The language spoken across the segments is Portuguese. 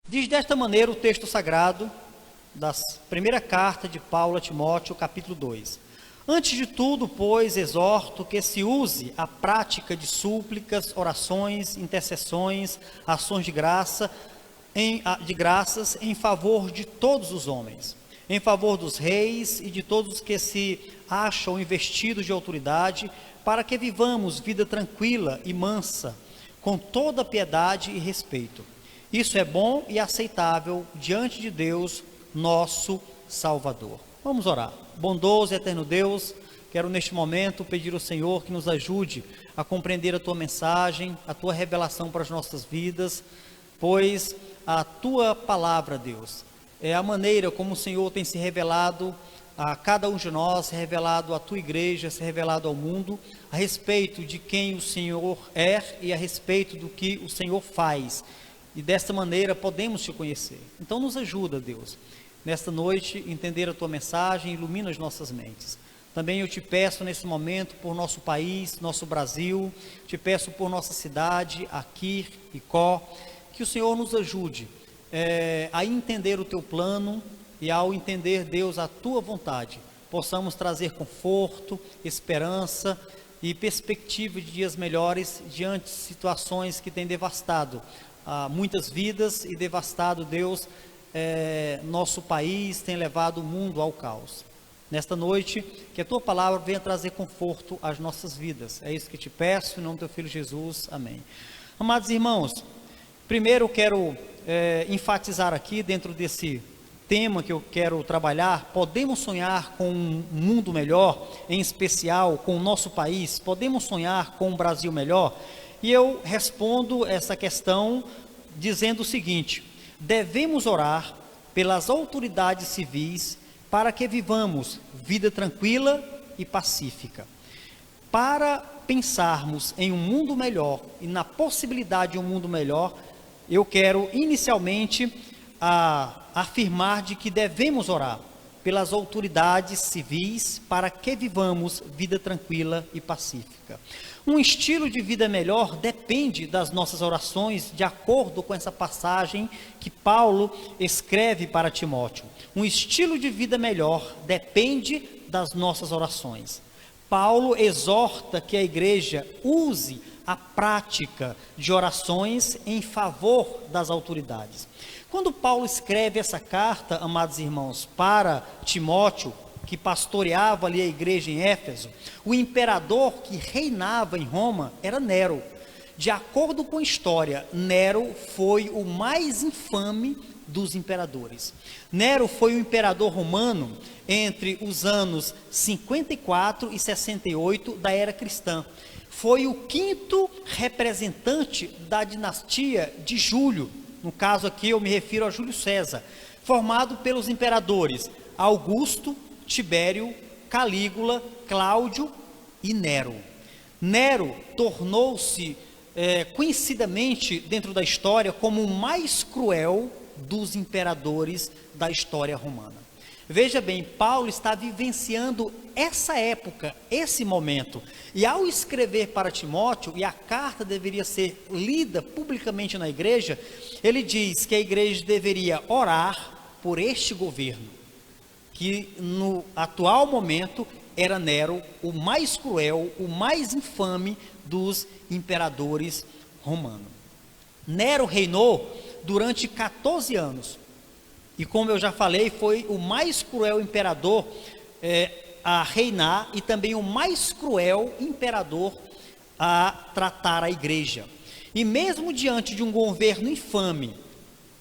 Diz desta maneira o texto sagrado da primeira carta de Paulo a Timóteo, capítulo 2. Antes de tudo, pois, exorto que se use a prática de súplicas, orações, intercessões, ações de graças em favor de todos os homens, em favor dos reis e de todos os que se acham investidos de autoridade, para que vivamos vida tranquila e mansa, com toda piedade e respeito. Isso é bom e aceitável diante de Deus, nosso Salvador. Vamos orar. Bondoso e eterno Deus, quero neste momento pedir ao Senhor que nos ajude a compreender a Tua mensagem, a Tua revelação para as nossas vidas, pois a Tua palavra, Deus, é a maneira como o Senhor tem se revelado a cada um de nós, revelado à Tua igreja, se revelado ao mundo, a respeito de quem o Senhor é e a respeito do que o Senhor faz. E desta maneira podemos Te conhecer. Então nos ajuda, Deus, nesta noite, entender a Tua mensagem, ilumina as nossas mentes. Também eu Te peço nesse momento por nosso país, nosso Brasil, Te peço por nossa cidade, aqui, Icó, que o Senhor nos ajude a entender o Teu plano e ao entender, Deus, a Tua vontade, possamos trazer conforto, esperança e perspectiva de dias melhores diante de situações que têm devastado muitas vidas e devastado, Deus, nosso país, tem levado o mundo ao caos. Nesta noite, que a Tua palavra venha trazer conforto às nossas vidas. É isso que Te peço, em nome do Teu Filho Jesus. Amém. Amados irmãos, primeiro eu quero enfatizar aqui, dentro desse tema que eu quero trabalhar, podemos sonhar com um mundo melhor, em especial com o nosso país? Podemos sonhar com um Brasil melhor? E eu respondo essa questão dizendo o seguinte: devemos orar pelas autoridades civis para que vivamos vida tranquila e pacífica. Para pensarmos em um mundo melhor e na possibilidade de um mundo melhor, eu quero inicialmente afirmar de que devemos orar pelas autoridades civis para que vivamos vida tranquila e pacífica. Um estilo de vida melhor depende das nossas orações, de acordo com essa passagem que Paulo escreve para Timóteo. Um estilo de vida melhor depende das nossas orações. Paulo exorta que a igreja use a prática de orações em favor das autoridades. Quando Paulo escreve essa carta, amados irmãos, para Timóteo, que pastoreava ali a igreja em Éfeso, o imperador que reinava em Roma era Nero. De acordo com a história, Nero foi o mais infame dos imperadores. Nero foi o imperador romano entre os anos 54 e 68 da era cristã. Foi o quinto representante da dinastia de Júlio. No caso aqui eu me refiro a Júlio César, formado pelos imperadores Augusto, Tibério, Calígula, Cláudio e Nero. Nero tornou-se conhecidamente dentro da história como o mais cruel dos imperadores da história romana. Veja bem, Paulo está vivenciando essa época, esse momento, e ao escrever para Timóteo, e a carta deveria ser lida publicamente na igreja, ele diz que a igreja deveria orar por este governo, que no atual momento era Nero, o mais cruel, o mais infame dos imperadores romanos. Nero reinou durante 14 anos, e como eu já falei, foi o mais cruel imperador a reinar, e também o mais cruel imperador a tratar a igreja. E mesmo diante de um governo infame,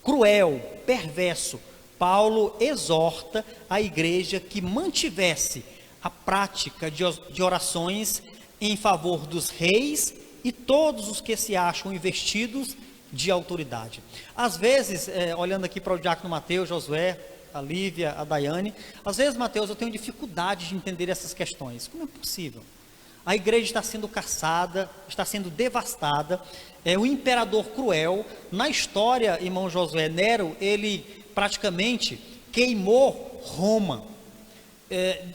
cruel, perverso, Paulo exorta a igreja que mantivesse a prática de orações em favor dos reis e todos os que se acham investidos de autoridade. Às vezes, olhando aqui para o diácono Mateus, Josué, a Lívia, a Daiane, às vezes, Mateus, eu tenho dificuldade de entender essas questões. Como é possível? A igreja está sendo caçada, está sendo devastada, o imperador cruel, na história, irmão Josué, Nero, ele praticamente queimou Roma.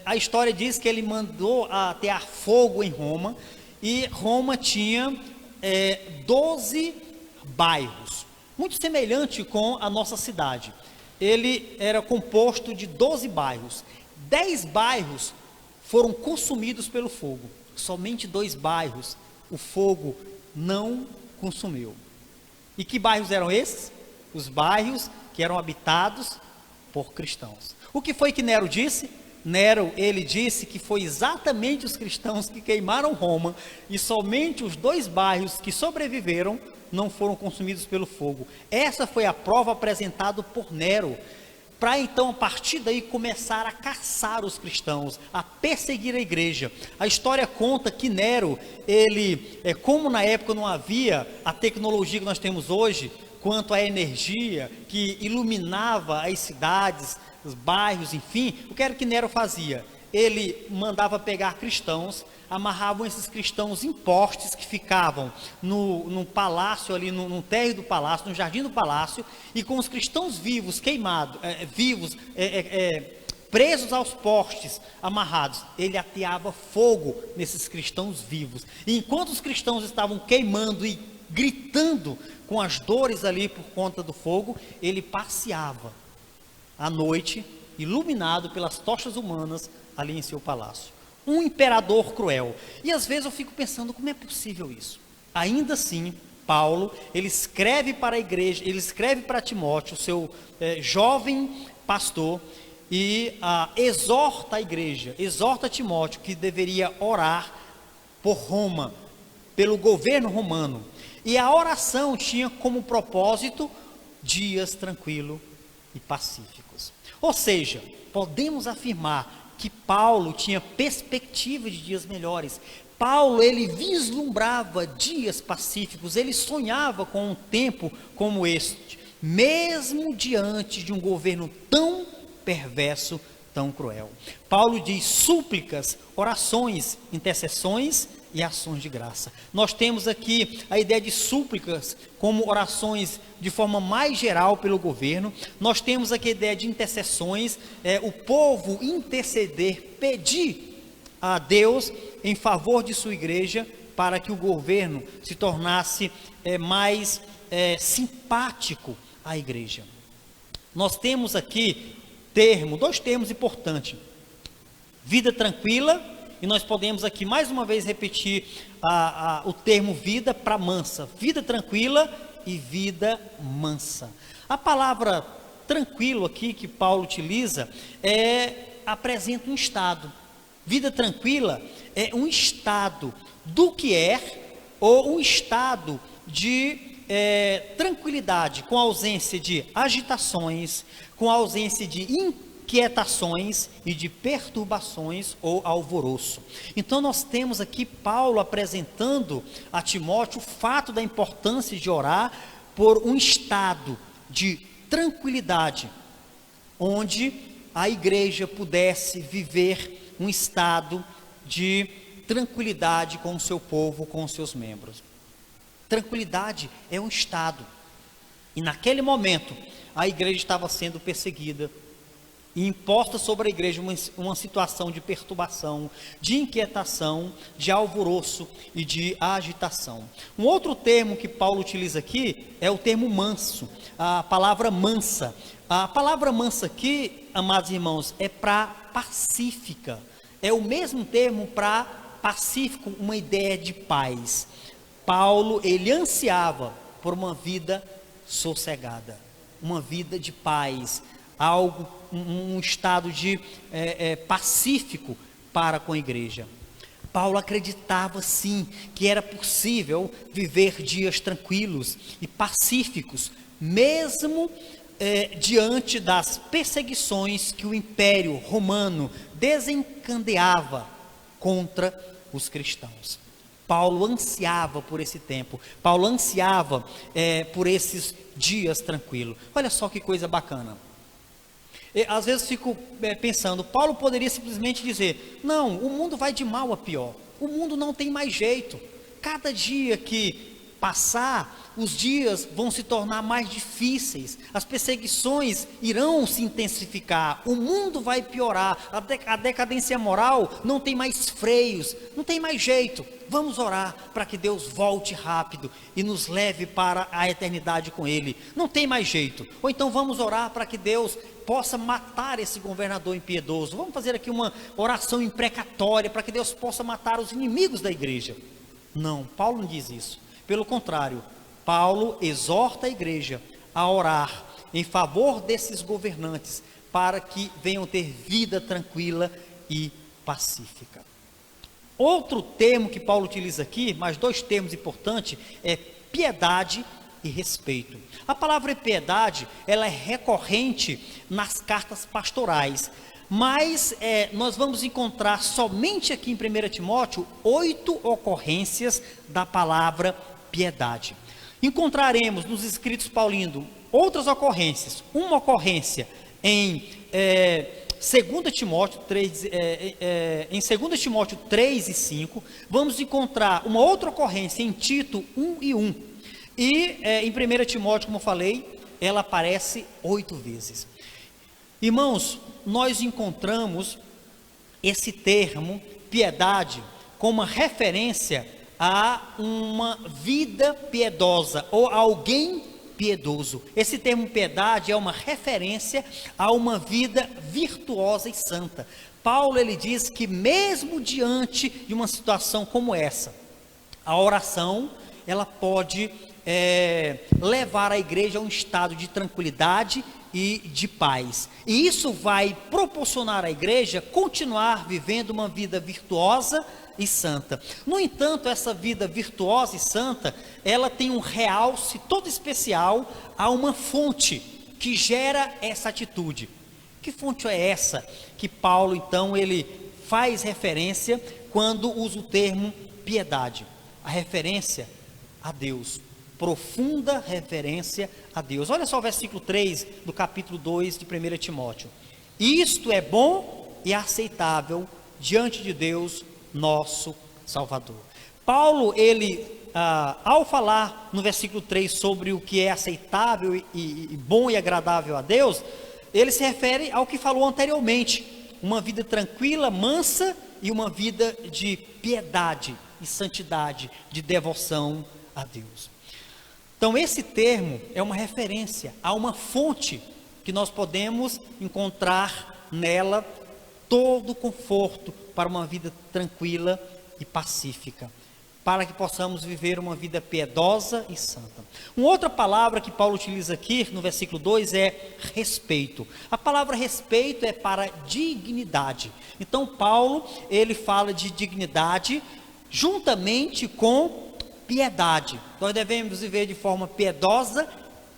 A história diz que ele mandou atear fogo em Roma, e Roma tinha 12 bairros. muito semelhante com a nossa cidade. Ele era composto de 12 bairros. 10 bairros foram consumidos pelo fogo. Somente 2 bairros o fogo não consumiu. E que bairros eram esses? Os bairros que eram habitados por cristãos. O que foi que Nero disse? Nero, ele disse que foi exatamente os cristãos que queimaram Roma, e somente os 2 bairros que sobreviveram não foram consumidos pelo fogo. Essa foi a prova apresentada por Nero, para então, a partir daí, começar a caçar os cristãos, a perseguir a igreja. A história conta que Nero, como na época não havia a tecnologia que nós temos hoje, quanto à energia que iluminava as cidades, os bairros, enfim, o que era que Nero fazia? Ele mandava pegar cristãos, amarravam esses cristãos em postes que ficavam no palácio, ali no térreo do palácio, no jardim do palácio, e com os cristãos vivos, presos aos postes, amarrados, ele ateava fogo nesses cristãos vivos. E enquanto os cristãos estavam queimando e gritando com as dores ali por conta do fogo, ele passeava à noite, iluminado pelas tochas humanas ali em seu palácio. Um imperador cruel. E às vezes eu fico pensando, como é possível isso? Ainda assim, Paulo, ele escreve para a igreja, ele escreve para Timóteo, seu jovem pastor, e exorta a igreja, exorta Timóteo que deveria orar por Roma, pelo governo romano. E a oração tinha como propósito dias tranquilos e pacíficos. Ou seja, podemos afirmar que Paulo tinha perspectiva de dias melhores. Paulo, ele vislumbrava dias pacíficos, ele sonhava com um tempo como este, mesmo diante de um governo tão perverso, tão cruel. Paulo diz súplicas, orações, intercessões e ações de graça. Nós temos aqui a ideia de súplicas como orações de forma mais geral pelo governo. Nós temos aqui a ideia de intercessões, o povo interceder, pedir a Deus em favor de sua igreja, para que o governo se tornasse mais simpático à igreja. Nós temos aqui dois termos importantes: vida tranquila. E nós podemos aqui mais uma vez repetir o termo vida para mansa. Vida tranquila e vida mansa. A palavra tranquilo aqui que Paulo utiliza apresenta um estado. Vida tranquila é um estado do que ou um estado de tranquilidade, com ausência de agitações, com ausência de inquietações e de perturbações ou alvoroço. Então nós temos aqui Paulo apresentando a Timóteo o fato da importância de orar por um estado de tranquilidade, onde a igreja pudesse viver um estado de tranquilidade com o seu povo, com os seus membros. Tranquilidade é um estado, e naquele momento a igreja estava sendo perseguida, e imposta sobre a igreja uma situação de perturbação, de inquietação, de alvoroço e de agitação. Um outro termo que Paulo utiliza aqui é o termo manso, a palavra mansa. A palavra mansa aqui, amados irmãos, é para pacífica. É o mesmo termo para pacífico, uma ideia de paz. Paulo, ele ansiava por uma vida sossegada, uma vida de paz, um estado de pacífico para com a igreja. Paulo acreditava sim que era possível viver dias tranquilos e pacíficos, mesmo diante das perseguições que o Império Romano desencadeava contra os cristãos. Paulo ansiava por esse tempo, Paulo ansiava por esses dias tranquilos. Olha só que coisa bacana. Às vezes fico pensando, Paulo poderia simplesmente dizer, não, o mundo vai de mal a pior, o mundo não tem mais jeito, cada dia que passar, os dias vão se tornar mais difíceis, as perseguições irão se intensificar, o mundo vai piorar, a decadência moral não tem mais freios, não tem mais jeito. Vamos orar para que Deus volte rápido e nos leve para a eternidade com Ele. Não tem mais jeito. Ou então vamos orar para que Deus possa matar esse governador impiedoso. Vamos fazer aqui uma oração imprecatória para que Deus possa matar os inimigos da igreja. Não, Paulo não diz isso. Pelo contrário, Paulo exorta a igreja a orar em favor desses governantes para que venham ter vida tranquila e pacífica. Outro termo que Paulo utiliza aqui, mais dois termos importantes, é piedade e respeito. A palavra piedade, ela é recorrente nas cartas pastorais, mas nós vamos encontrar somente aqui em 1 Timóteo 8 ocorrências da palavra piedade. Encontraremos nos escritos paulinos outras ocorrências, uma ocorrência em 2 Timóteo 3, em 2 Timóteo 3 e 5, vamos encontrar uma outra ocorrência em Tito 1 e 1, e em 1 Timóteo, como eu falei, ela aparece 8 vezes. Irmãos, nós encontramos esse termo, piedade, como uma referência a uma vida piedosa, ou a alguém piedoso. Esse termo piedade é uma referência a uma vida virtuosa e santa. Paulo, ele diz que mesmo diante de uma situação como essa, a oração, ela pode levar a igreja a um estado de tranquilidade e de paz. E isso vai proporcionar à igreja continuar vivendo uma vida virtuosa e santa. No entanto, essa vida virtuosa e santa, ela tem um realce todo especial a uma fonte que gera essa atitude. Que fonte é essa que Paulo, então, ele faz referência quando usa o termo piedade? A referência a Deus, profunda referência a Deus. Olha só o versículo 3 do capítulo 2 de 1 Timóteo. Isto é bom e aceitável diante de Deus, nosso Salvador. Paulo, ele, ao falar no versículo 3 sobre o que é aceitável e bom e agradável a Deus, ele se refere ao que falou anteriormente, uma vida tranquila, mansa e uma vida de piedade e santidade, de devoção a Deus. Então esse termo é uma referência a uma fonte que nós podemos encontrar nela todo o conforto para uma vida tranquila e pacífica, para que possamos viver uma vida piedosa e santa. Uma outra palavra que Paulo utiliza aqui no versículo 2 é respeito. A palavra respeito é para dignidade. Então Paulo, ele fala de dignidade juntamente com piedade. Nós devemos viver de forma piedosa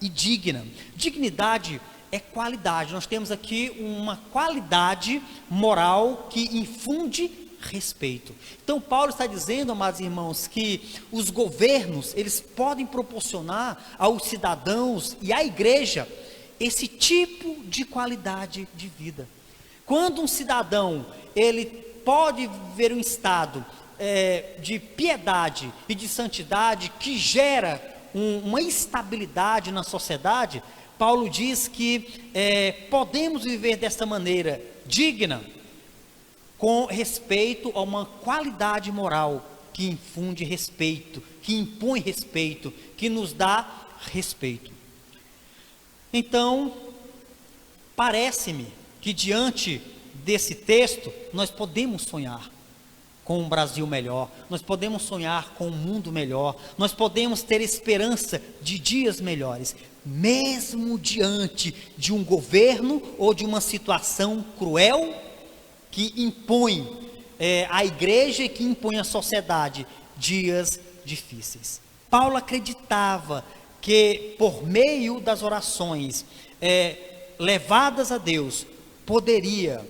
e digna. Dignidade é qualidade. Nós temos aqui uma qualidade moral que infunde respeito. Então Paulo está dizendo, amados irmãos, que os governos, eles podem proporcionar aos cidadãos e à igreja esse tipo de qualidade de vida. Quando um cidadão, ele pode viver um estado de piedade e de santidade que gera uma estabilidade na sociedade, Paulo diz que podemos viver dessa maneira digna, com respeito a uma qualidade moral que infunde respeito, que impõe respeito, que nos dá respeito. Então, parece-me que diante desse texto, nós podemos sonhar com um Brasil melhor, nós podemos sonhar com um mundo melhor, nós podemos ter esperança de dias melhores, mesmo diante de um governo ou de uma situação cruel que impõe à igreja e que impõe à sociedade dias difíceis. Paulo acreditava que por meio das orações levadas a Deus, poderia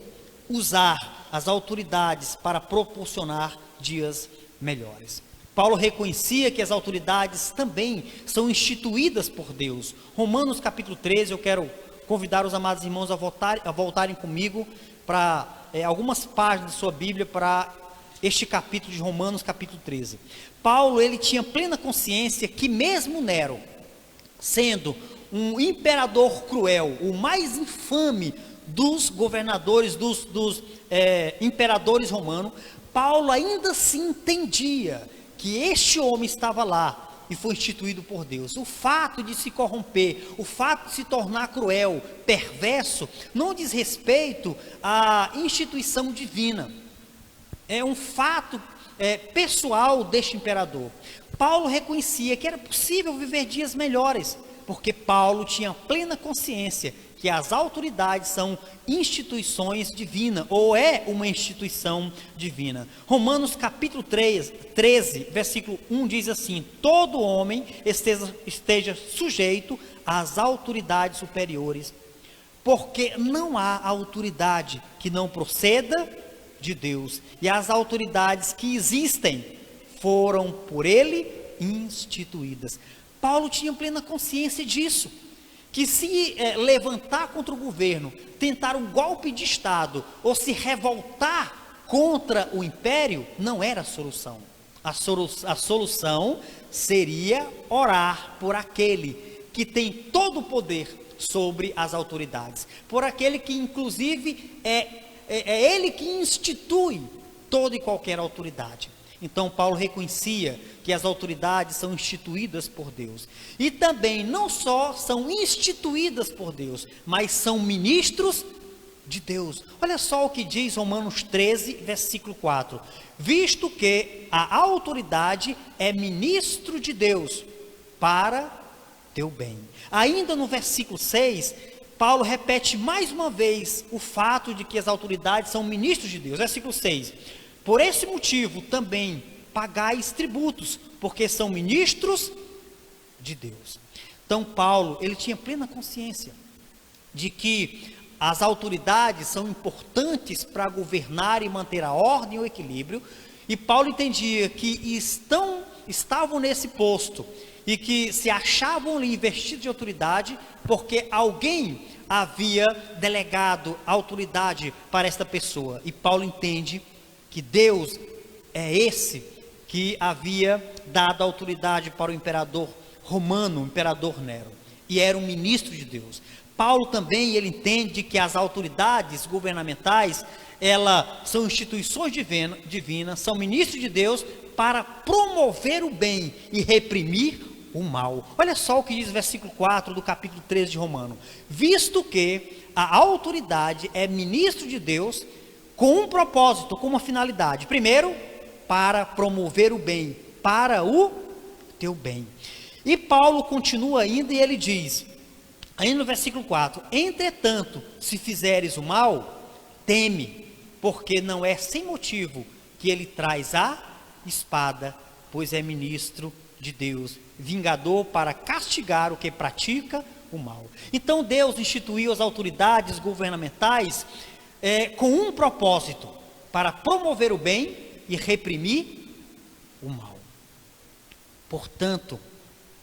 usar as autoridades para proporcionar dias melhores. Paulo reconhecia que as autoridades também são instituídas por Deus. Romanos capítulo 13, eu quero convidar os amados irmãos a voltarem comigo para algumas páginas de sua Bíblia para este capítulo de Romanos, capítulo 13. Paulo, ele tinha plena consciência que mesmo Nero, sendo um imperador cruel, o mais infame dos governadores, dos imperadores romanos, Paulo ainda assim entendia que este homem estava lá e foi instituído por Deus. O fato de se corromper, o fato de se tornar cruel, perverso, não diz respeito à instituição divina. É um fato pessoal deste imperador. Paulo reconhecia que era possível viver dias melhores, porque Paulo tinha plena consciência que as autoridades são instituições divinas, ou é uma instituição divina. Romanos capítulo 13, versículo 1 diz assim: todo homem esteja sujeito às autoridades superiores, porque não há autoridade que não proceda de Deus, e as autoridades que existem foram por ele instituídas. Paulo tinha plena consciência disso, que se levantar contra o governo, tentar um golpe de Estado, ou se revoltar contra o império, não era a solução. A solução seria orar por aquele que tem todo o poder sobre as autoridades, por aquele que inclusive é ele que institui toda e qualquer autoridade. Então Paulo reconhecia que as autoridades são instituídas por Deus, e também não só são instituídas por Deus, mas são ministros de Deus. Olha só o que diz Romanos 13, versículo 4: visto que a autoridade é ministro de Deus para teu bem. Ainda no versículo 6, Paulo repete mais uma vez o fato de que as autoridades são ministros de Deus. Versículo 6: por esse motivo também pagais tributos, porque são ministros de Deus. Então Paulo, ele tinha plena consciência de que as autoridades são importantes para governar e manter a ordem e o equilíbrio, e Paulo entendia que estavam nesse posto e que se achavam ali investidos de autoridade, porque alguém havia delegado autoridade para esta pessoa, e Paulo entende que Deus é esse que havia dado autoridade para o imperador romano, o imperador Nero, e era um ministro de Deus. Paulo também, ele entende que as autoridades governamentais, elas são instituições divinas, são ministros de Deus para promover o bem e reprimir o mal. Olha só o que diz o versículo 4 do capítulo 13 de Romanos: visto que a autoridade é ministro de Deus com um propósito, com uma finalidade. Primeiro, para promover o bem, para o teu bem. E Paulo continua ainda e ele diz, ainda no versículo 4: entretanto, se fizeres o mal, teme, porque não é sem motivo que ele traz a espada, pois é ministro de Deus, vingador para castigar o que pratica o mal. Então Deus instituiu as autoridades governamentais com um propósito: para promover o bem e reprimir o mal. Portanto,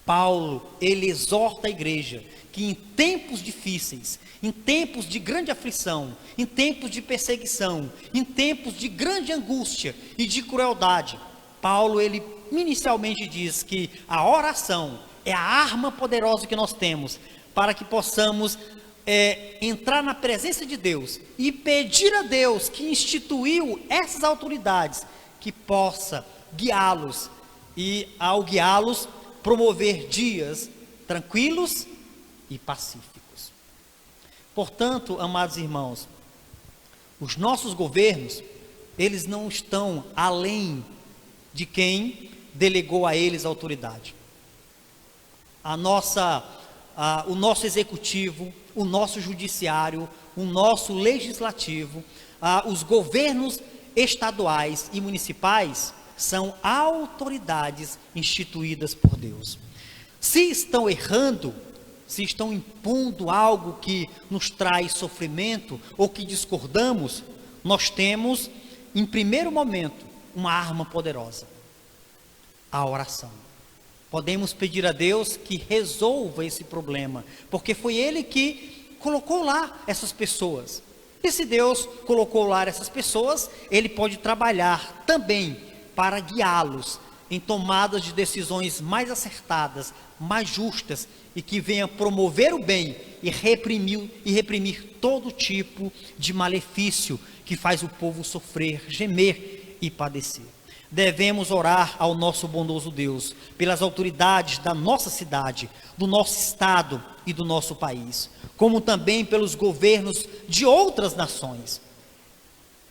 Paulo, ele exorta a igreja que em tempos difíceis, em tempos de grande aflição, em tempos de perseguição, em tempos de grande angústia e de crueldade, Paulo, ele inicialmente diz que a oração é a arma poderosa que nós temos para que possamos entrar na presença de Deus e pedir a Deus que instituiu essas autoridades, que possa guiá-los e, ao guiá-los, promover dias tranquilos e pacíficos. Portanto, amados irmãos, os nossos governos, eles não estão além de quem delegou a eles a autoridade. O nosso executivo, o nosso judiciário, o nosso legislativo, os governos estaduais e municipais são autoridades instituídas por Deus. Se estão errando, se estão impondo algo que nos traz sofrimento ou que discordamos, nós temos, em primeiro momento, uma arma poderosa: a oração. Podemos pedir a Deus que resolva esse problema, porque foi Ele que colocou lá essas pessoas. E se Deus colocou lá essas pessoas, Ele pode trabalhar também para guiá-los em tomadas de decisões mais acertadas, mais justas, e que venha promover o bem e reprimir todo tipo de malefício que faz o povo sofrer, gemer e padecer. Devemos orar ao nosso bondoso Deus pelas autoridades da nossa cidade, do nosso estado e do nosso país, como também pelos governos de outras nações.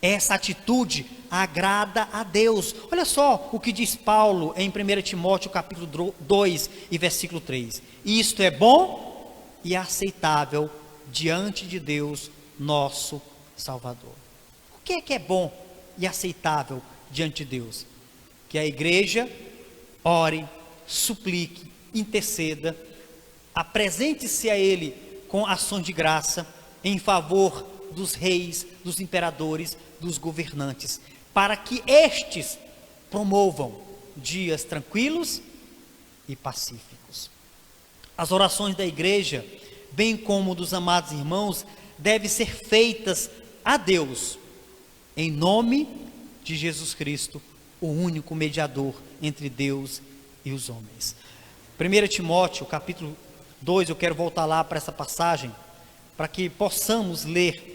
Essa atitude agrada a Deus. Olha só o que diz Paulo em 1 Timóteo capítulo 2 e versículo 3. Isto é bom e aceitável diante de Deus, nosso Salvador. O que é bom e aceitável diante de Deus? Que a igreja ore, suplique, interceda, apresente-se a Ele com ações de graça em favor dos reis, dos imperadores, dos governantes, para que estes promovam dias tranquilos e pacíficos. As orações da igreja, bem como dos amados irmãos, devem ser feitas a Deus, em nome de Jesus Cristo, o único mediador entre Deus e os homens. 1 Timóteo, capítulo 2, eu quero voltar lá para essa passagem, para que possamos ler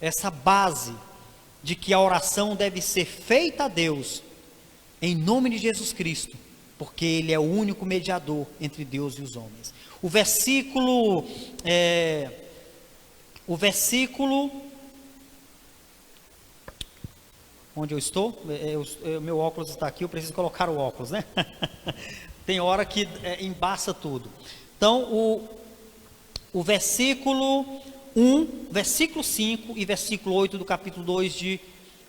essa base de que a oração deve ser feita a Deus, em nome de Jesus Cristo, porque Ele é o único mediador entre Deus e os homens. O versículo, onde eu estou, meu óculos está aqui, eu preciso colocar o óculos, né? Tem hora que embaça tudo. Então, o versículo 1, versículo 5 e versículo 8 do capítulo 2 de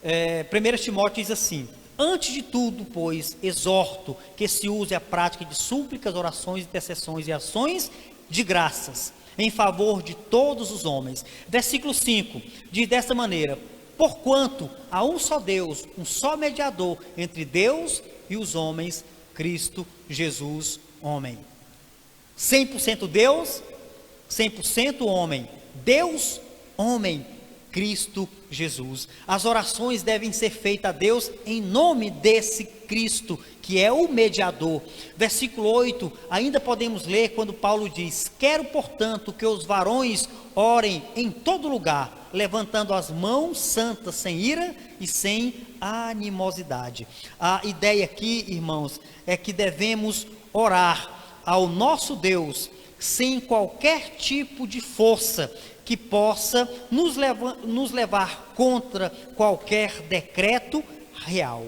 1 Timóteo diz assim: antes de tudo, pois, exorto que se use a prática de súplicas, orações, intercessões e ações de graças, em favor de todos os homens. Versículo 5 diz dessa maneira: porquanto há um só Deus, um só mediador entre Deus e os homens, Cristo Jesus, homem. 100% Deus, 100% homem. Deus, homem, Cristo Jesus. As orações devem ser feitas a Deus em nome desse Cristo, que é o mediador. Versículo 8, ainda podemos ler quando Paulo diz: quero, portanto, que os varões orem em todo lugar, levantando as mãos santas, sem ira e sem animosidade. A ideia aqui, irmãos, é que devemos orar ao nosso Deus sem qualquer tipo de força que possa nos levar contra qualquer decreto real.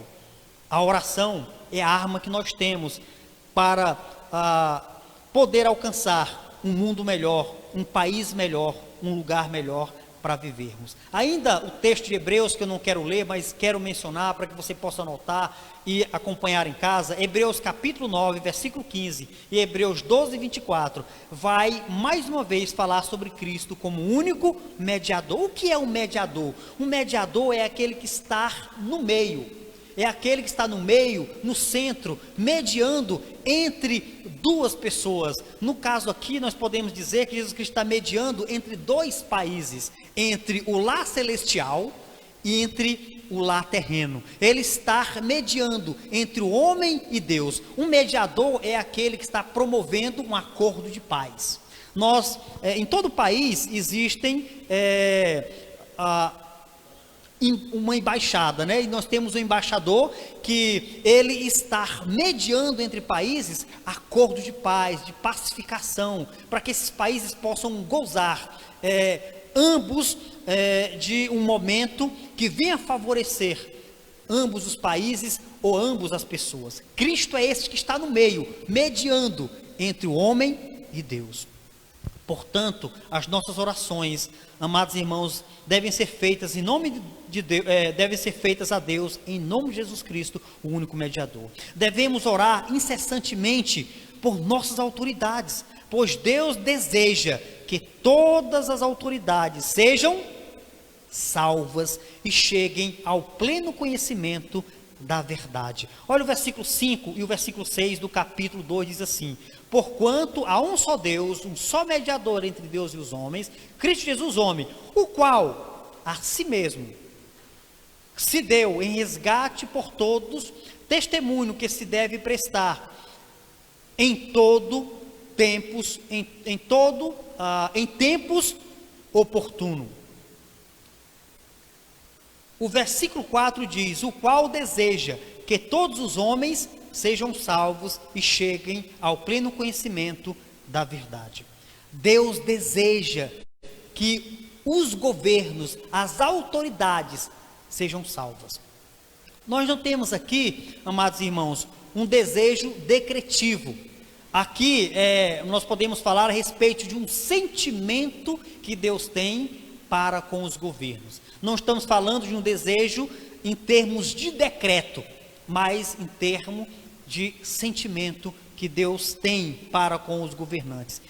A oração é a arma que nós temos para poder alcançar um mundo melhor, um país melhor, um lugar melhor para vivermos. Ainda o texto de Hebreus, que eu não quero ler, mas quero mencionar para que você possa anotar e acompanhar em casa, Hebreus capítulo 9, versículo 15 e Hebreus 12, 24, vai mais uma vez falar sobre Cristo como único mediador. O que é um mediador? Um mediador é aquele que está no meio, é aquele que está no meio, no centro, mediando entre duas pessoas. No caso aqui, nós podemos dizer que Jesus Cristo está mediando entre dois países, entre o lar celestial e entre o lar terreno. Ele está mediando entre o homem e Deus. Um mediador é aquele que está promovendo um acordo de paz. Em todo o país existem uma embaixada, né? E nós temos um embaixador que ele está mediando entre países acordo de paz, de pacificação, para que esses países possam gozar ambos de um momento que venha favorecer ambos os países ou ambos as pessoas. Cristo é esse que está no meio, mediando entre o homem e Deus. Portanto, as nossas orações, amados irmãos, devem ser feitas em nome de Deus, devem ser feitas a Deus em nome de Jesus Cristo, o único mediador. Devemos orar incessantemente por nossas autoridades, pois Deus deseja que todas as autoridades sejam salvas e cheguem ao pleno conhecimento da verdade. Olha o versículo 5 e o versículo 6 do capítulo 2, diz assim: Porquanto há um só Deus, um só mediador entre Deus e os homens, Cristo Jesus homem, o qual a si mesmo se deu em resgate por todos, testemunho que se deve prestar em tempos oportunos. O versículo 4 diz: o qual deseja que todos os homens sejam salvos e cheguem ao pleno conhecimento da verdade. Deus deseja que os governos, as autoridades sejam salvas. Nós não temos aqui, amados irmãos, um desejo decretivo. Aqui nós podemos falar a respeito de um sentimento que Deus tem para com os governos. Não estamos falando de um desejo em termos de decreto, mas em termos de sentimento que Deus tem para com os governantes,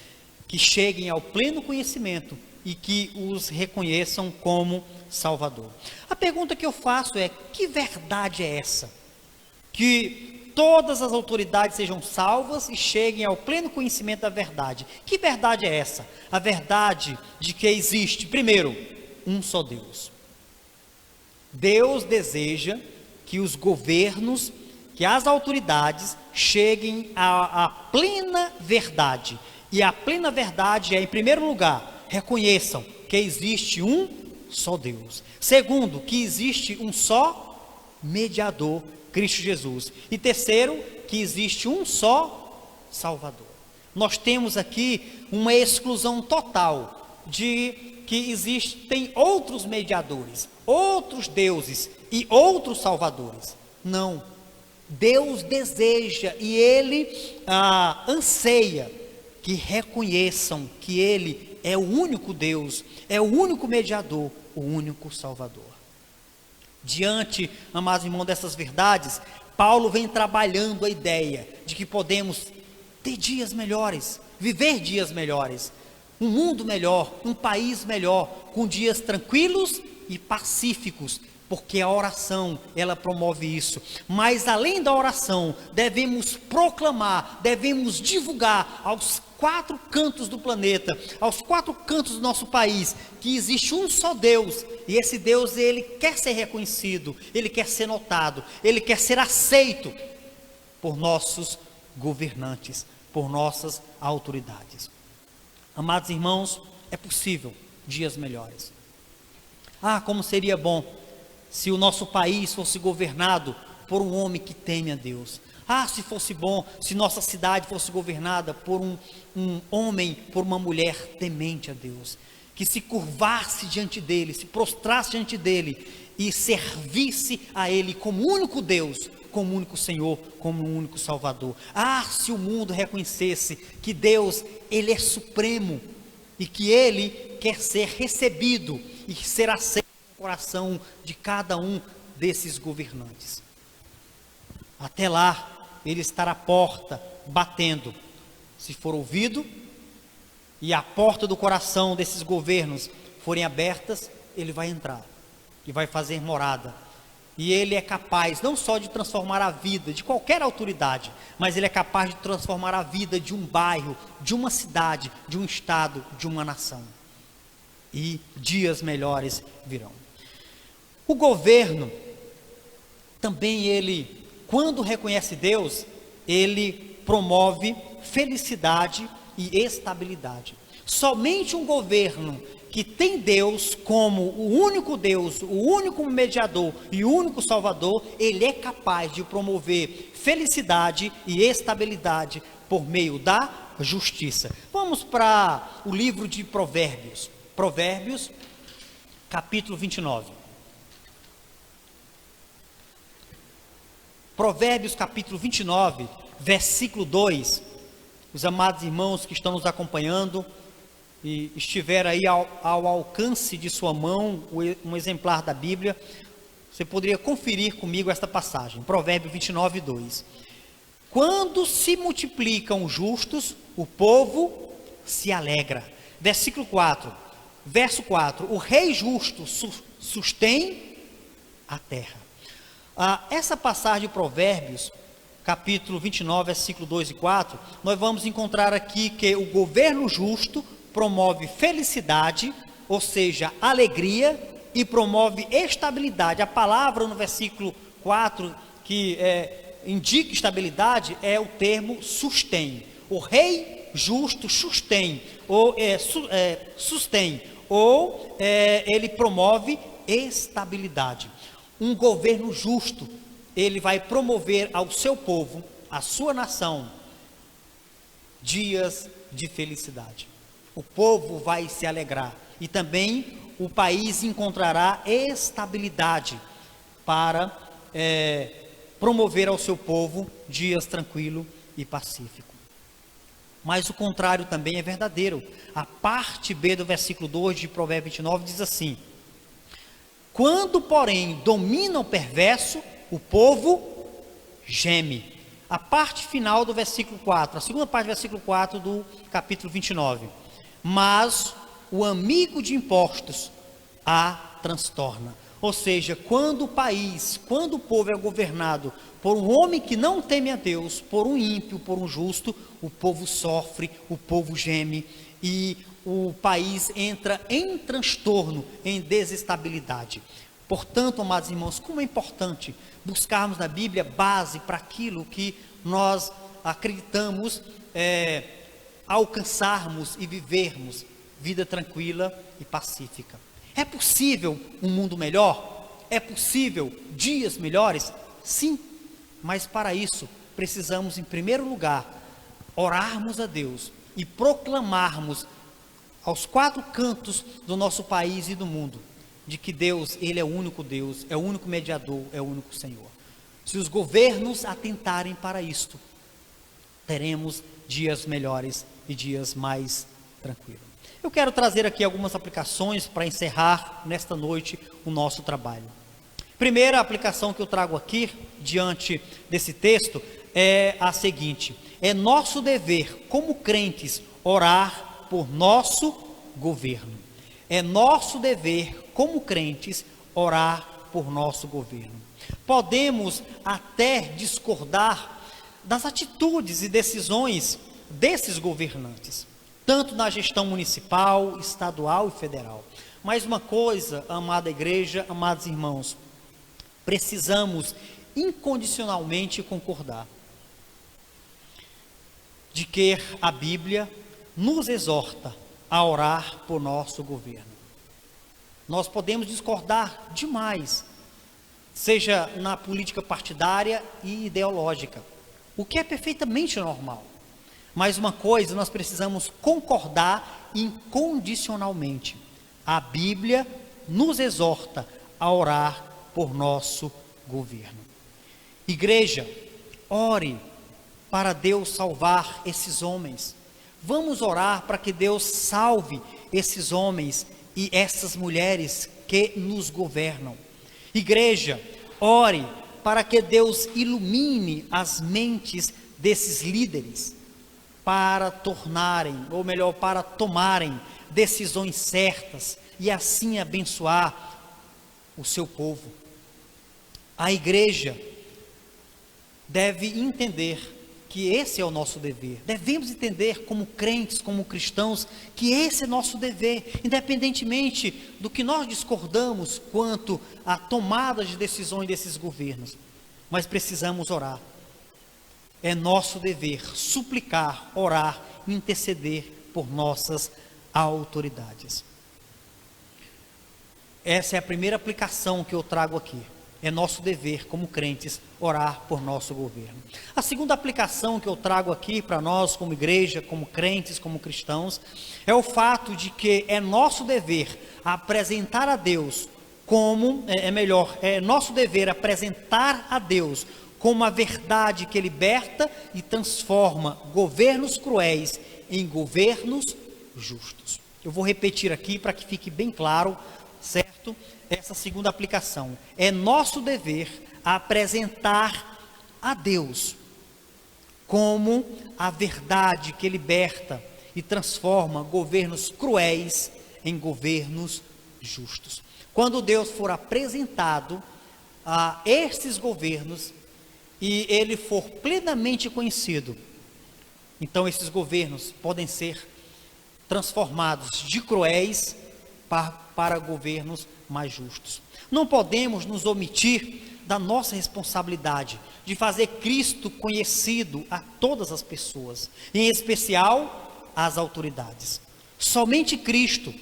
que cheguem ao pleno conhecimento e que os reconheçam como Salvador. A pergunta que eu faço é: que verdade é essa? Que todas as autoridades sejam salvas e cheguem ao pleno conhecimento da verdade. Que verdade é essa? A verdade de que existe, primeiro, um só Deus. Deus deseja que os governos, que as autoridades cheguem à plena verdade. E a plena verdade é, em primeiro lugar, reconheçam que existe um só Deus. Segundo, que existe um só mediador, Cristo Jesus. E terceiro, que existe um só Salvador. Nós temos aqui uma exclusão total de que existem outros mediadores, outros deuses e outros salvadores. Não. Deus deseja e Ele anseia que reconheçam que Ele é o único Deus, é o único mediador, o único Salvador. Diante, amados irmãos, dessas verdades, Paulo vem trabalhando a ideia de que podemos ter dias melhores, viver dias melhores, um mundo melhor, um país melhor, com dias tranquilos e pacíficos, porque a oração, ela promove isso. Mas além da oração, devemos proclamar, devemos divulgar aos 4 cantos do planeta, aos 4 cantos do nosso país, que existe um só Deus, e esse Deus, ele quer ser reconhecido, ele quer ser notado, ele quer ser aceito por nossos governantes, por nossas autoridades. Amados irmãos, é possível dias melhores. Como seria bom se o nosso país fosse governado por um homem que teme a Deus. Se fosse bom se nossa cidade fosse governada por um homem, por uma mulher temente a Deus, que se curvasse diante dele, se prostrasse diante dele e servisse a ele como único Deus, como único Senhor, como único Salvador. Se o mundo reconhecesse que Deus, ele é supremo e que ele quer ser recebido e ser aceito no coração de cada um desses governantes. Até lá, ele estará à porta, batendo. Se for ouvido, e a porta do coração desses governos forem abertas, ele vai entrar, e vai fazer morada. E ele é capaz, não só de transformar a vida de qualquer autoridade, mas ele é capaz de transformar a vida de um bairro, de uma cidade, de um estado, de uma nação. E dias melhores virão. O governo, também ele, quando reconhece Deus, ele promove felicidade e estabilidade. Somente um governo que tem Deus como o único Deus, o único mediador e o único Salvador, ele é capaz de promover felicidade e estabilidade por meio da justiça. Vamos para o livro de Provérbios. Provérbios, capítulo 29. Provérbios capítulo 29, versículo 2, os amados irmãos que estão nos acompanhando e estiver aí ao alcance de sua mão um exemplar da Bíblia, você poderia conferir comigo esta passagem, Provérbios 29, 2. Quando se multiplicam os justos, o povo se alegra. Versículo 4, verso 4, o rei justo sustém a terra. Essa passagem de Provérbios, capítulo 29, versículo 2 e 4, nós vamos encontrar aqui que o governo justo promove felicidade, ou seja, alegria, e promove estabilidade. A palavra no versículo 4 que indica estabilidade é o termo sustém. O rei justo sustém, ou ele promove estabilidade. Um governo justo, ele vai promover ao seu povo, à sua nação, dias de felicidade. O povo vai se alegrar e também o país encontrará estabilidade para promover ao seu povo dias tranquilo e pacífico. Mas o contrário também é verdadeiro. A parte B do versículo 2 de Provérbios 29 diz assim: quando, porém, domina o perverso, o povo geme. A parte final do versículo 4, a segunda parte do versículo 4 do capítulo 29. Mas o amigo de impostos a transtorna. Ou seja, quando o país, quando o povo é governado por um homem que não teme a Deus, por um ímpio, por um justo, o povo sofre, o povo geme e o país entra em transtorno, em desestabilidade. Portanto, amados irmãos, como é importante buscarmos na Bíblia base para aquilo que nós acreditamos alcançarmos e vivermos vida tranquila e pacífica. É possível um mundo melhor? É possível dias melhores? Sim, mas para isso precisamos, em primeiro lugar, orarmos a Deus e proclamarmos aos quatro cantos do nosso país e do mundo, de que Deus, Ele é o único Deus, é o único mediador, é o único Senhor. Se os governos atentarem para isto, teremos dias melhores e dias mais tranquilos. Eu quero trazer aqui algumas aplicações para encerrar nesta noite o nosso trabalho. Primeira aplicação que eu trago aqui, diante desse texto, é a seguinte: é nosso dever, como crentes, orar por nosso governo. É nosso dever, como crentes, orar por nosso governo. Podemos até discordar das atitudes e decisões desses governantes, tanto na gestão municipal, estadual e federal. Mas uma coisa, amada igreja, amados irmãos, precisamos incondicionalmente concordar, de que a Bíblia nos exorta a orar por nosso governo. Nós podemos discordar demais, seja na política partidária e ideológica, o que é perfeitamente normal. Mas uma coisa nós precisamos concordar incondicionalmente: a Bíblia nos exorta a orar por nosso governo. Igreja, ore para Deus salvar esses homens. Vamos orar para que Deus salve esses homens e essas mulheres que nos governam. Igreja, ore para que Deus ilumine as mentes desses líderes, para tornarem, ou melhor, para tomarem decisões certas e assim abençoar o seu povo. A igreja deve entender que esse é o nosso dever. Devemos entender como crentes, como cristãos, que esse é nosso dever, independentemente do que nós discordamos quanto à tomada de decisões desses governos. Mas precisamos orar. É nosso dever suplicar, orar, interceder por nossas autoridades. Essa é a primeira aplicação que eu trago aqui. É nosso dever, como crentes, orar por nosso governo. A segunda aplicação que eu trago aqui para nós, como igreja, como crentes, como cristãos, é o fato de que é nosso dever apresentar a Deus como, é nosso dever apresentar a Deus como a verdade que liberta e transforma governos cruéis em governos justos. Eu vou repetir aqui para que fique bem claro, certo? Essa segunda aplicação. É nosso dever apresentar a Deus como a verdade que liberta e transforma governos cruéis em governos justos. Quando Deus for apresentado a estes governos, e ele for plenamente conhecido, então esses governos podem ser transformados de cruéis para governos mais justos. Não podemos nos omitir da nossa responsabilidade de fazer Cristo conhecido a todas as pessoas, em especial às autoridades. Somente Cristo,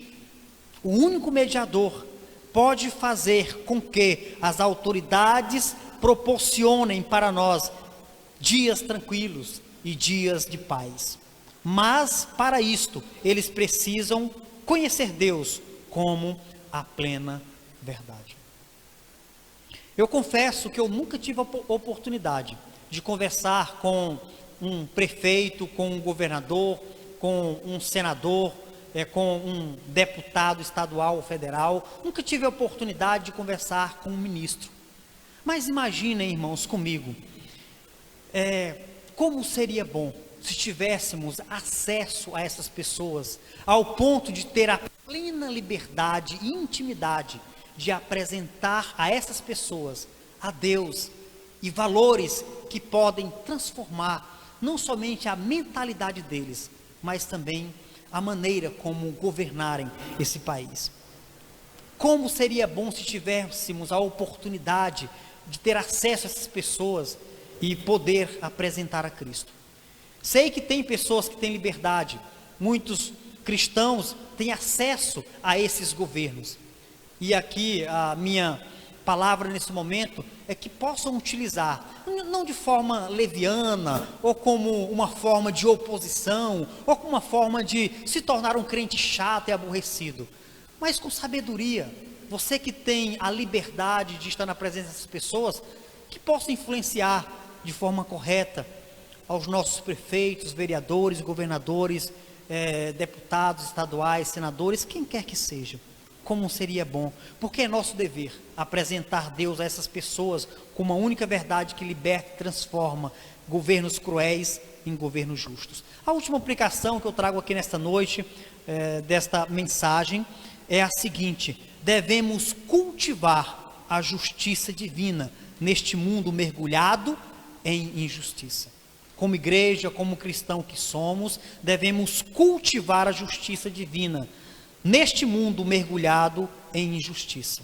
o único mediador, pode fazer com que as autoridades proporcionem para nós dias tranquilos e dias de paz. Mas, para isto, eles precisam conhecer Deus como a plena verdade. Eu confesso que eu nunca tive a oportunidade de conversar com um prefeito, com um governador, com um senador, com um deputado estadual ou federal. Nunca tive a oportunidade de conversar com um ministro. Mas imaginem, irmãos, comigo, como seria bom se tivéssemos acesso a essas pessoas, ao ponto de ter a plena liberdade e intimidade de apresentar a essas pessoas a Deus e valores que podem transformar não somente a mentalidade deles, mas também a maneira como governarem esse país. Como seria bom se tivéssemos a oportunidade de ter acesso a essas pessoas e poder apresentar a Cristo. Sei que tem pessoas que têm liberdade, muitos cristãos têm acesso a esses governos. E aqui a minha palavra nesse momento é que possam utilizar, não de forma leviana, ou como uma forma de oposição, ou como uma forma de se tornar um crente chato e aborrecido, mas com sabedoria. Você que tem a liberdade de estar na presença dessas pessoas, que possa influenciar de forma correta aos nossos prefeitos, vereadores, governadores, deputados estaduais, senadores, quem quer que seja. Como seria bom, porque é nosso dever apresentar Deus a essas pessoas com uma única verdade que liberta e transforma governos cruéis em governos justos. A última aplicação que eu trago aqui nesta noite, desta mensagem, é a seguinte: devemos cultivar a justiça divina neste mundo mergulhado em injustiça. Como igreja, como cristão que somos, devemos cultivar a justiça divina neste mundo mergulhado em injustiça.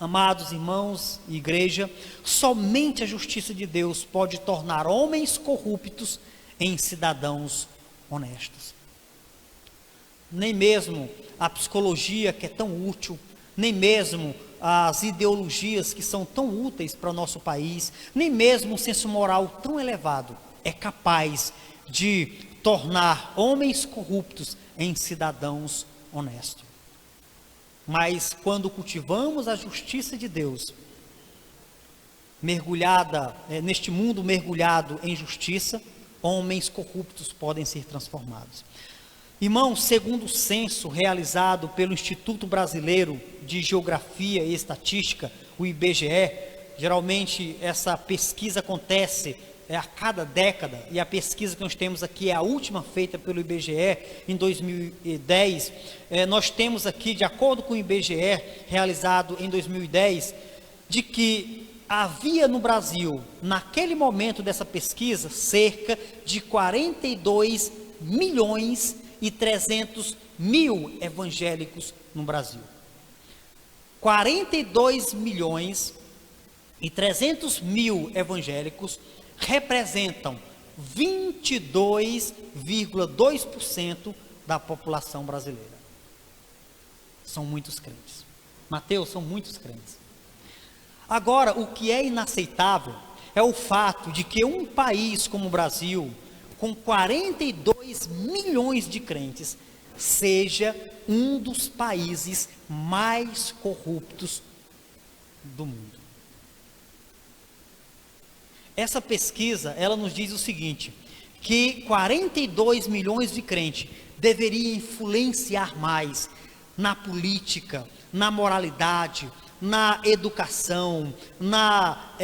Amados irmãos e igreja, somente a justiça de Deus pode tornar homens corruptos em cidadãos honestos. Nem mesmo a psicologia, que é tão útil, nem mesmo as ideologias que são tão úteis para o nosso país, nem mesmo um senso moral tão elevado é capaz de tornar homens corruptos em cidadãos honestos. Mas quando cultivamos a justiça de Deus, mergulhada neste mundo mergulhado em justiça, homens corruptos podem ser transformados. Irmãos, segundo o censo realizado pelo Instituto Brasileiro de Geografia e Estatística, o IBGE, geralmente essa pesquisa acontece a cada década, e a pesquisa que nós temos aqui é a última feita pelo IBGE em 2010. Nós temos aqui, de acordo com o IBGE, realizado em 2010, de que havia no Brasil, naquele momento dessa pesquisa, cerca de 42 milhões e 300 mil evangélicos no Brasil. 42 milhões e 300 mil evangélicos representam 22,2% da população brasileira. São muitos crentes. Mateus, são muitos crentes. Agora, o que é inaceitável é o fato de que um país como o Brasil, com 42 milhões de crentes, seja um dos países mais corruptos do mundo. Essa pesquisa, ela nos diz o seguinte, que 42 milhões de crentes deveriam influenciar mais na política, na moralidade, na educação, na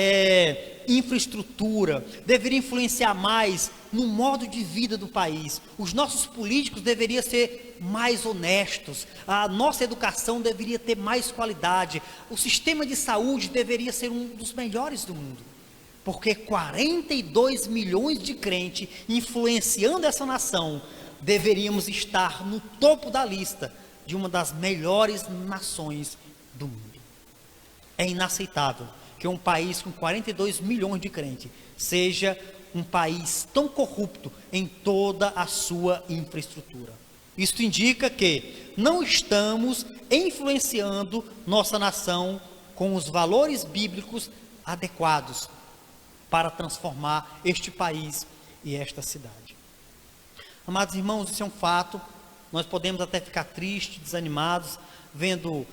infraestrutura, deveria influenciar mais no modo de vida do país. Os nossos políticos deveriam ser mais honestos, a nossa educação deveria ter mais qualidade, o sistema de saúde deveria ser um dos melhores do mundo, porque 42 milhões de crentes influenciando essa nação, deveríamos estar no topo da lista de uma das melhores nações do mundo. É inaceitável que um país com 42 milhões de crentes seja um país tão corrupto em toda a sua infraestrutura. Isto indica que não estamos influenciando nossa nação com os valores bíblicos adequados para transformar este país e esta cidade. Amados irmãos, isso é um fato. Nós podemos até ficar tristes, desanimados, vendo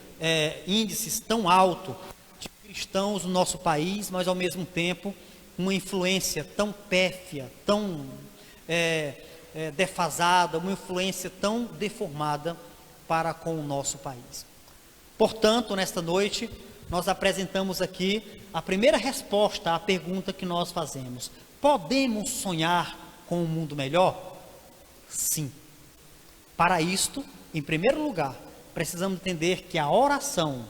índices tão altos de cristãos no nosso país, mas ao mesmo tempo uma influência tão pérfia, tão defasada, uma influência tão deformada para com o nosso país. Portanto, nesta noite, nós apresentamos aqui a primeira resposta à pergunta que nós fazemos: podemos sonhar com um mundo melhor? Sim. Para isto, em primeiro lugar, precisamos entender que a oração,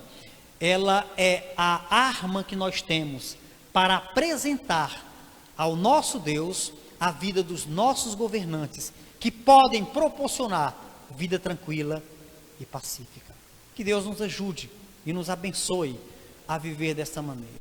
ela é a arma que nós temos para apresentar ao nosso Deus a vida dos nossos governantes, que podem proporcionar vida tranquila e pacífica. Que Deus nos ajude e nos abençoe a viver desta maneira.